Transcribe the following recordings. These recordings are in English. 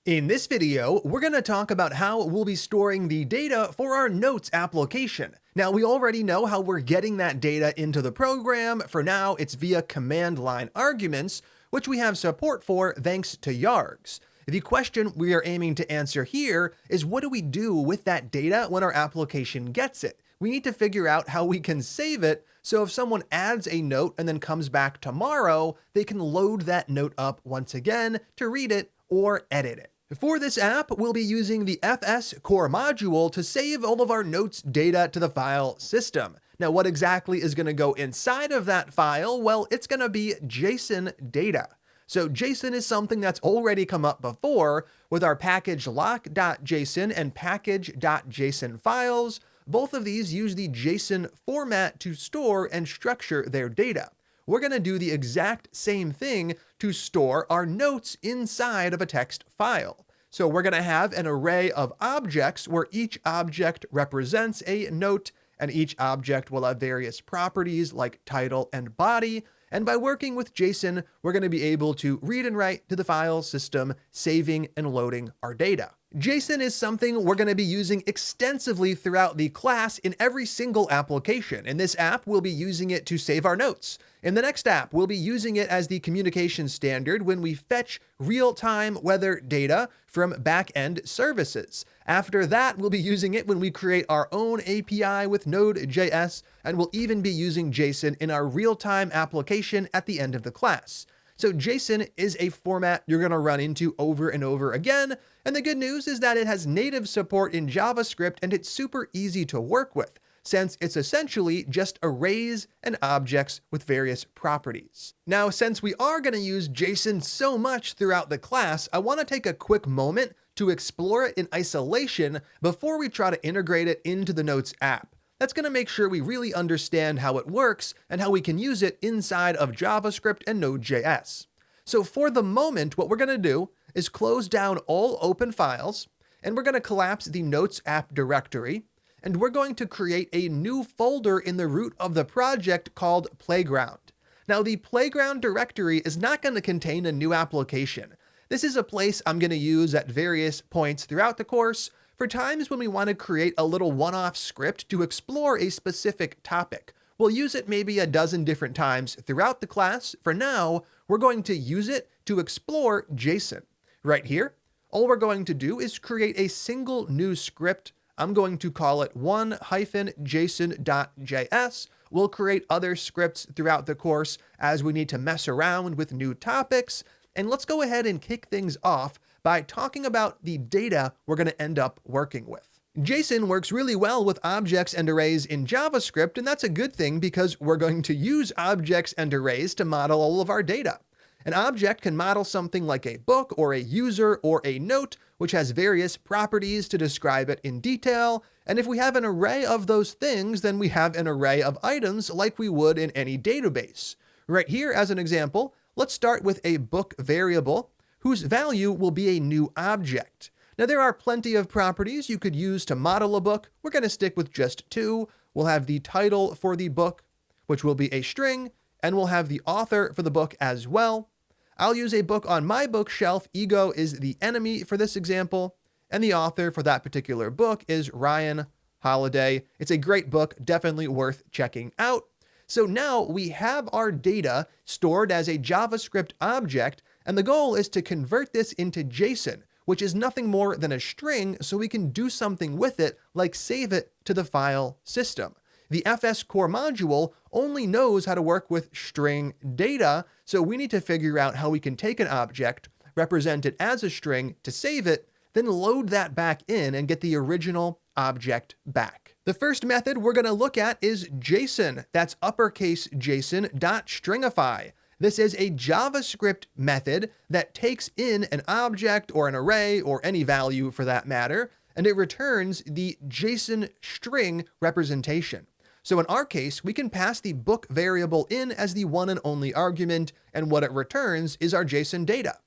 In this video, we're going to talk about how we'll be storing the data for our Notes application. Now, we already know how we're getting that data into the program. For now, it's via command line arguments, which we have support for thanks to yargs. The question we are aiming to answer here is, what do we do with that data when our application gets it? We need to figure out how we can save it, so if someone adds a note and then comes back tomorrow, they can load that note up once again to read it or edit it. For this app, we'll be using the FS core module to save all of our notes data to the file system. Now, what exactly is going to go inside of that file? Well, it's going to be JSON data. So JSON is something that's already come up before with our package lock.json and package.json files. Both of these use the JSON format to store and structure their data. We're going to do the exact same thing to store our notes inside of a text file. So we're going to have an array of objects where each object represents a note, and each object will have various properties like title and body. And by working with JSON, we're going to be able to read and write to the file system, saving and loading our data. JSON is something we're going to be using extensively throughout the class in every single application. In this app, we'll be using it to save our notes. In the next app, we'll be using it as the communication standard when we fetch real-time weather data from back-end services. After that, we'll be using it when we create our own API with Node.js, and we'll even be using JSON in our real-time application at the end of the class. So JSON is a format you're going to run into over and over again, and the good news is that it has native support in JavaScript and it's super easy to work with, since it's essentially just arrays and objects with various properties. Now, since we are going to use JSON so much throughout the class, I want to take a quick moment to explore it in isolation before we try to integrate it into the Notes app. That's going to make sure we really understand how it works and how we can use it inside of JavaScript and Node.js. So for the moment, what we're going to do is close down all open files, and we're going to collapse the Notes app directory, and we're going to create a new folder in the root of the project called Playground. Now, the Playground directory is not going to contain a new application. This is a place I'm going to use at various points throughout the course for times when we want to create a little one-off script to explore a specific topic. We'll use it maybe a dozen different times throughout the class. For now, we're going to use it to explore JSON. Right here, all we're going to do is create a single new script. I'm going to call it one-json.js. We'll create other scripts throughout the course as we need to mess around with new topics. And let's go ahead and kick things off by talking about the data we're going to end up working with. JSON works really well with objects and arrays in JavaScript, and that's a good thing because we're going to use objects and arrays to model all of our data. An object can model something like a book or a user or a note, which has various properties to describe it in detail. And if we have an array of those things, then we have an array of items like we would in any database. Right here, as an example, let's start with a book variable whose value will be a new object. Now, there are plenty of properties you could use to model a book. We're going to stick with just two. We'll have the title for the book, which will be a string, and we'll have the author for the book as well. I'll use a book on my bookshelf. Ego is the enemy for this example, and the author for that particular book is Ryan Holiday. It's a great book, definitely worth checking out. So now we have our data stored as a JavaScript object, and the goal is to convert this into JSON, which is nothing more than a string, so we can do something with it, like save it to the file system. The FS core module only knows how to work with string data, so we need to figure out how we can take an object, represent it as a string to save it, then load that back in and get the original object back. The first method we're going to look at is JSON. That's uppercase JSON.stringify. This is a JavaScript method that takes in an object or an array or any value for that matter, and it returns the JSON string representation. So in our case, we can pass the book variable in as the one and only argument, and what it returns is our JSON data.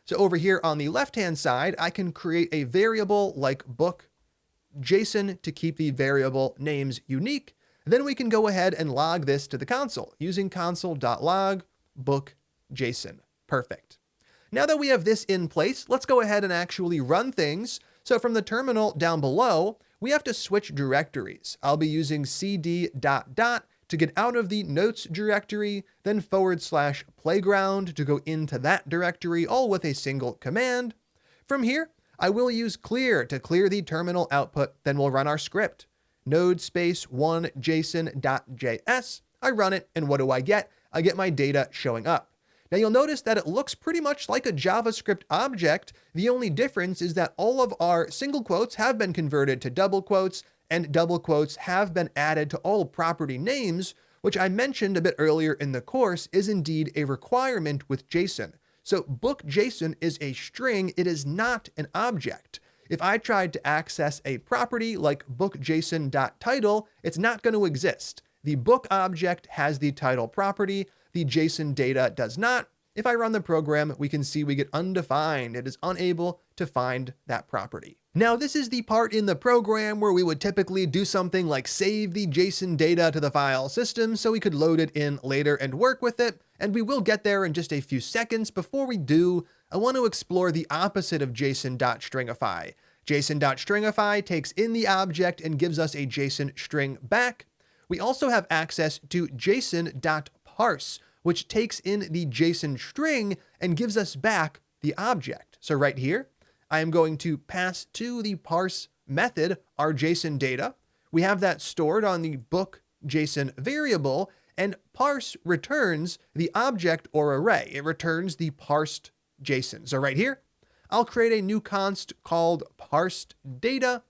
So over here on the left-hand side, I can create a variable like book JSON to keep the variable names unique. Then we can go ahead and log this to the console using console.log book JSON. Perfect. Now that we have this in place, let's go ahead and actually run things. So from the terminal down below, we have to switch directories. I'll be using cd ... to get out of the notes directory, then /playground to go into that directory, all with a single command. From here, I will use clear to clear the terminal output, then we'll run our script. Node space 1 JSON.js. I run it, and what do I get? I get my data showing up. Now you'll notice that it looks pretty much like a JavaScript object. The only difference is that all of our single quotes have been converted to double quotes, and double quotes have been added to all property names, which I mentioned a bit earlier in the course is indeed a requirement with JSON. So book JSON is a string, it is not an object. If I tried to access a property like bookJSON.title, it's not going to exist. The book object has the title property, the JSON data does not. If I run the program, we can see we get undefined. It is unable to find that property. Now, this is the part in the program where we would typically do something like save the JSON data to the file system so we could load it in later and work with it, and we will get there in just a few seconds. Before we do, I want to explore the opposite of JSON.stringify. JSON.stringify takes in the object and gives us a JSON string back. We also have access to JSON.parse, which takes in the JSON string and gives us back the object. So right here, I am going to pass to the parse method our JSON data. We have that stored on the book JSON variable, and parse returns the object or array. It returns the parsed JSON. So right here, I'll create a new const called parsed data,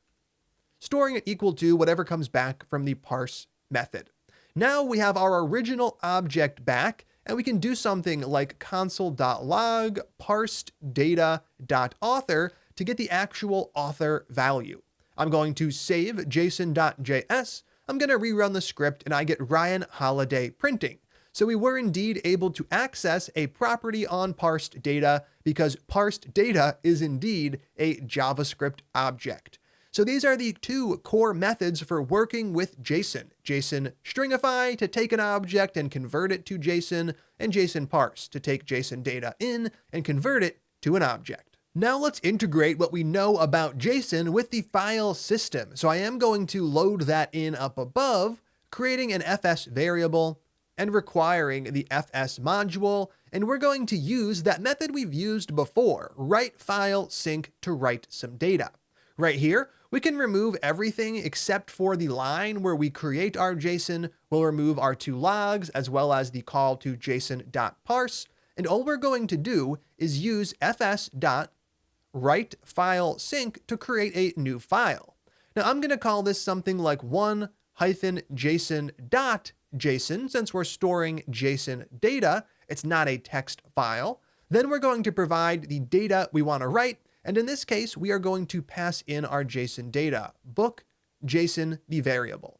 storing it equal to whatever comes back from the parse method. Now we have our original object back, and we can do something like console.log parsed data.author to get the actual author value. I'm going to save json.js. I'm going to rerun the script, and I get Ryan Holiday printing. So we were indeed able to access a property on parsed data because parsed data is indeed a JavaScript object. So these are the two core methods for working with JSON. JSON stringify to take an object and convert it to JSON, and JSON parse to take JSON data in and convert it to an object. Now let's integrate what we know about JSON with the file system. So I am going to load that in up above, creating an fs variable and requiring the fs module, and we're going to use that method we've used before, write file sync to write some data. Right here, we can remove everything except for the line where we create our JSON. We'll remove our two logs as well as the call to json.parse. And all we're going to do is use fs.writeFileSync to create a new file. Now I'm going to call this something like 1-json.json since we're storing JSON data. It's not a text file. Then we're going to provide the data we want to write. And in this case, we are going to pass in our JSON data, book JSON, the variable.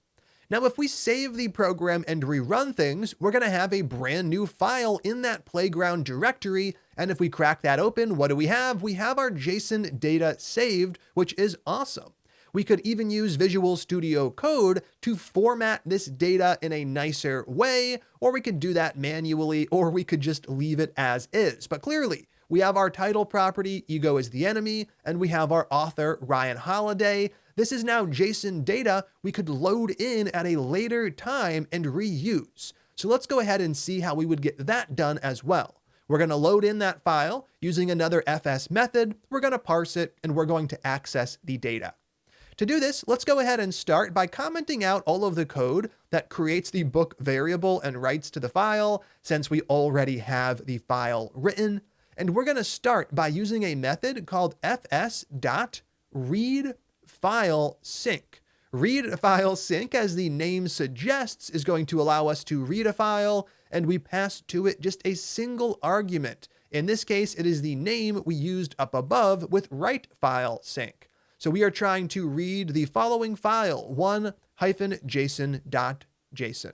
Now, if we save the program and rerun things, we're going to have a brand new file in that playground directory. And if we crack that open, what do we have? We have our JSON data saved, which is awesome. We could even use Visual Studio Code to format this data in a nicer way, or we could do that manually, or we could just leave it as is. But clearly, we have our title property, ego is the enemy, and we have our author, Ryan Holiday. This is now JSON data we could load in at a later time and reuse. So let's go ahead and see how we would get that done as well. We're going to load in that file using another fs method. We're going to parse it, and we're going to access the data. To do this, let's go ahead and start by commenting out all of the code that creates the book variable and writes to the file, since we already have the file written. And we're going to start by using a method called fs.readFileSync. ReadFileSync, as the name suggests, is going to allow us to read a file, and we pass to it just a single argument. In this case, it is the name we used up above with writeFileSync. So we are trying to read the following file, 1-json.json.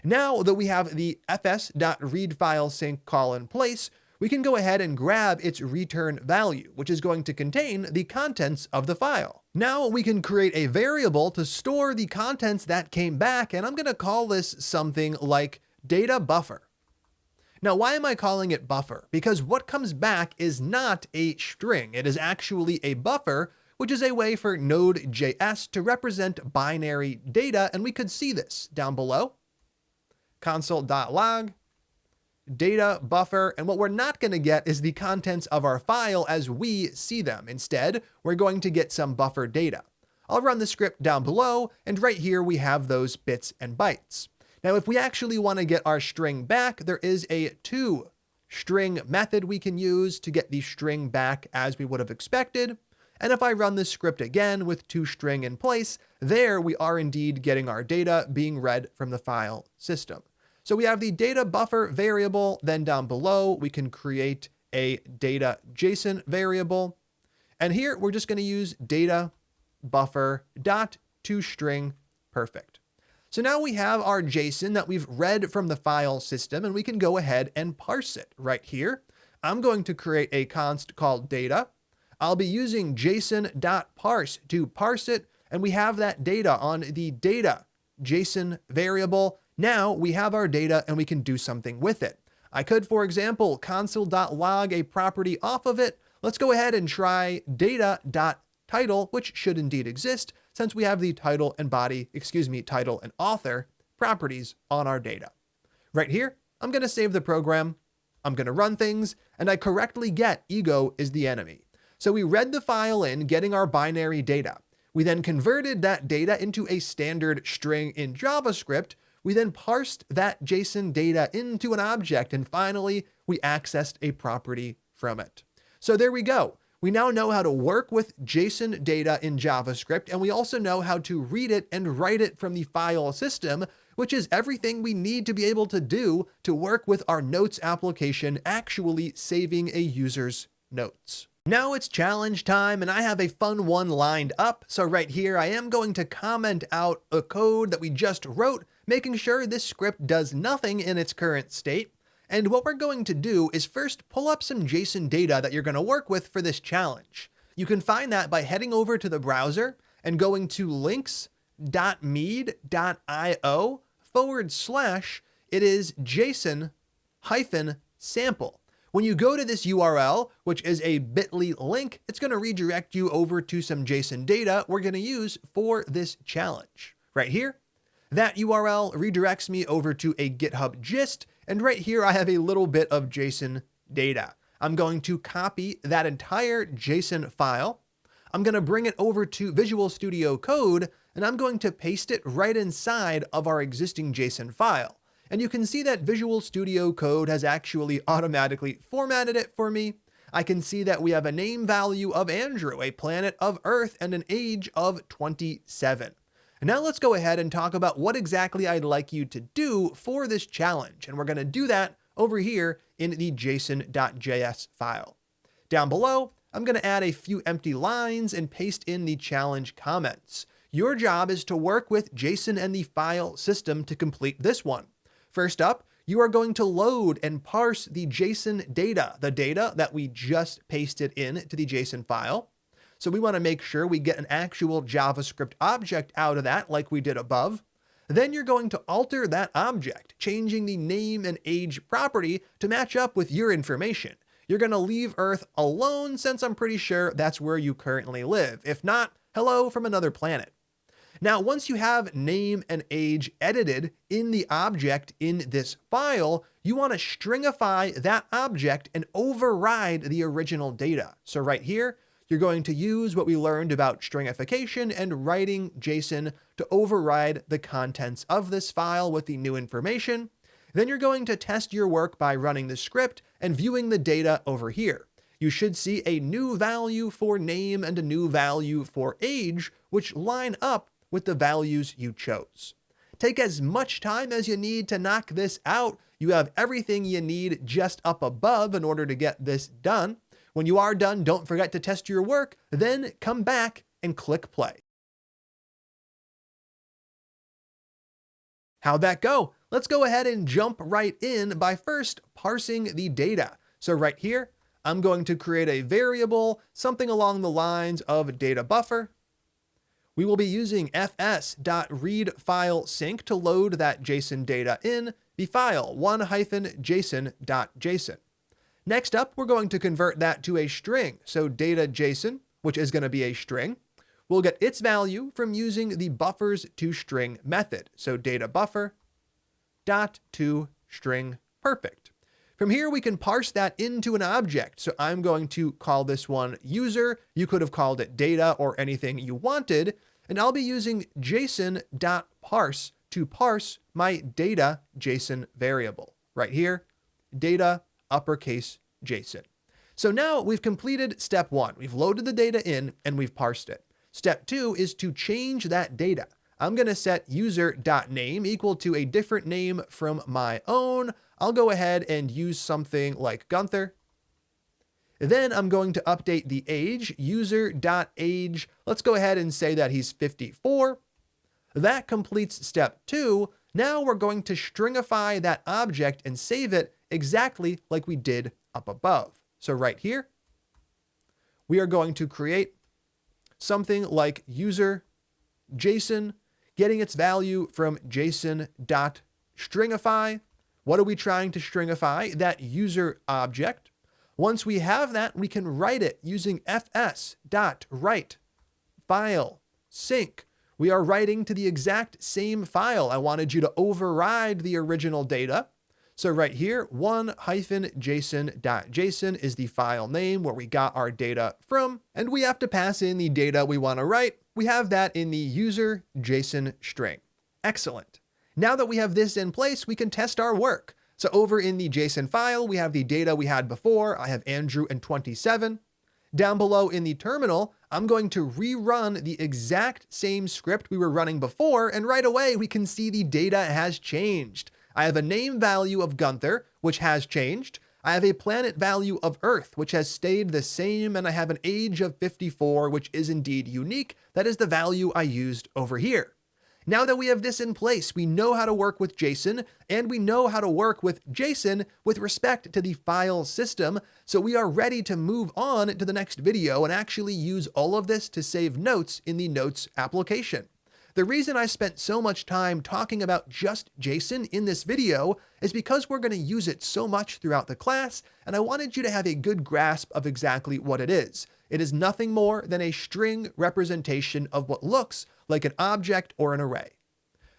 Now that we have the fs.readFileSync call in place, we can go ahead and grab its return value, which is going to contain the contents of the file. Now we can create a variable to store the contents that came back, and I'm going to call this something like data buffer. Now, why am I calling it buffer? Because what comes back is not a string. It is actually a buffer, which is a way for Node.js to represent binary data. And we could see this down below. Console.log, data buffer. And what we're not going to get is the contents of our file as we see them. Instead, we're going to get some buffer data. I'll run the script down below, and right here we have those bits and bytes. Now, if we actually want to get our string back, there is a toString method we can use to get the string back as we would have expected. And if I run this script again with toString in place, there we are indeed getting our data being read from the file system. So we have the data buffer variable, then down below we can create a data JSON variable. And here we're just going to use data buffer dot toString. Perfect. So now we have our JSON that we've read from the file system, and we can go ahead and parse it right here. I'm going to create a const called data. I'll be using JSON.parse to parse it, and we have that data on the data JSON variable. Now we have our data and we can do something with it. I could, for example, console.log a property off of it. Let's go ahead and try data.title, which should indeed exist, since we have the title and title and author properties on our data. Right here, I'm going to save the program, I'm going to run things, and I correctly get ego is the enemy. So we read the file in, getting our binary data. We then converted that data into a standard string in JavaScript. We then parsed that JSON data into an object, and finally, we accessed a property from it. So there we go. We now know how to work with JSON data in JavaScript, and we also know how to read it and write it from the file system, which is everything we need to be able to do to work with our notes application, actually saving a user's notes. Now it's challenge time, and I have a fun one lined up. So right here, I am going to comment out a code that we just wrote, making sure this script does nothing in its current state. And what we're going to do is first pull up some JSON data that you're going to work with for this challenge. You can find that by heading over to the browser and going to links.mead.io / it is JSON-sample. When you go to this URL, which is a bit.ly link, it's going to redirect you over to some JSON data we're going to use for this challenge. Right here, that URL redirects me over to a GitHub gist, and right here I have a little bit of JSON data. I'm going to copy that entire JSON file. I'm going to bring it over to Visual Studio Code, and I'm going to paste it right inside of our existing JSON file. And you can see that Visual Studio Code has actually automatically formatted it for me. I can see that we have a name value of Andrew, a planet of Earth, and an age of 27. And now let's go ahead and talk about what exactly I'd like you to do for this challenge. And we're going to do that over here in the JSON.js file. Down below, I'm going to add a few empty lines and paste in the challenge comments. Your job is to work with JSON and the file system to complete this one. First up, you are going to load and parse the JSON data, the data that we just pasted in to the JSON file. So we want to make sure we get an actual JavaScript object out of that like we did above. Then you're going to alter that object, changing the name and age property to match up with your information. You're going to leave Earth alone since I'm pretty sure that's where you currently live. If not, hello from another planet. Now, once you have name and age edited in the object in this file, you want to stringify that object and override the original data. So right here, you're going to use what we learned about stringification and writing JSON to override the contents of this file with the new information. Then you're going to test your work by running the script and viewing the data over here. You should see a new value for name and a new value for age, which line up with the values you chose. Take as much time as you need to knock this out. You have everything you need just up above in order to get this done. When you are done, don't forget to test your work, then come back and click play. How'd that go? Let's go ahead and jump right in by first parsing the data. So right here, I'm going to create a variable, something along the lines of data buffer. We will be using fs.readFileSync to load that JSON data in, the file 1-json.json. Next up, we're going to convert that to a string. So data JSON, which is going to be a string, will get its value from using the buffers to string method. So data buffer dot to string perfect. From here, we can parse that into an object. So I'm going to call this one user. You could have called it data or anything you wanted. And I'll be using JSON.parse to parse my data JSON variable. Right here, data uppercase JSON. So now we've completed step 1. We've loaded the data in and we've parsed it. Step 2 is to change that data. I'm going to set user.name equal to a different name from my own. I'll go ahead and use something like Gunther. Then I'm going to update the age, user.age. Let's go ahead and say that he's 54. That completes step 2. Now we're going to stringify that object and save it exactly like we did up above. So right here, we are going to create something like user JSON, getting its value from JSON.stringify. What are we trying to stringify? That user object. Once we have that, we can write it using fs.write file sync. We are writing to the exact same file. I wanted you to override the original data. So right here, 1-json.json is the file name where we got our data from, and we have to pass in the data we want to write. We have that in the user JSON string. Excellent. Now that we have this in place, we can test our work. So over in the JSON file, we have the data we had before. I have Andrew and 27. Down below in the terminal, I'm going to rerun the exact same script we were running before, and right away we can see the data has changed. I have a name value of Gunther, which has changed. I have a planet value of Earth, which has stayed the same, and I have an age of 54, which is indeed unique. That is the value I used over here. Now that we have this in place, we know how to work with JSON, and we know how to work with JSON with respect to the file system, so we are ready to move on to the next video and actually use all of this to save notes in the Notes application. The reason I spent so much time talking about just JSON in this video is because we're going to use it so much throughout the class, and I wanted you to have a good grasp of exactly what it is. It is nothing more than a string representation of what looks like an object or an array.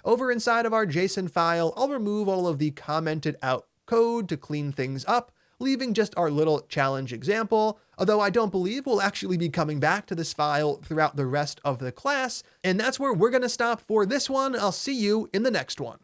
Over inside of our JSON file, I'll remove all of the commented out code to clean things up, leaving just our little challenge example, although I don't believe we'll actually be coming back to this file throughout the rest of the class, and that's where we're going to stop for this one. I'll see you in the next one.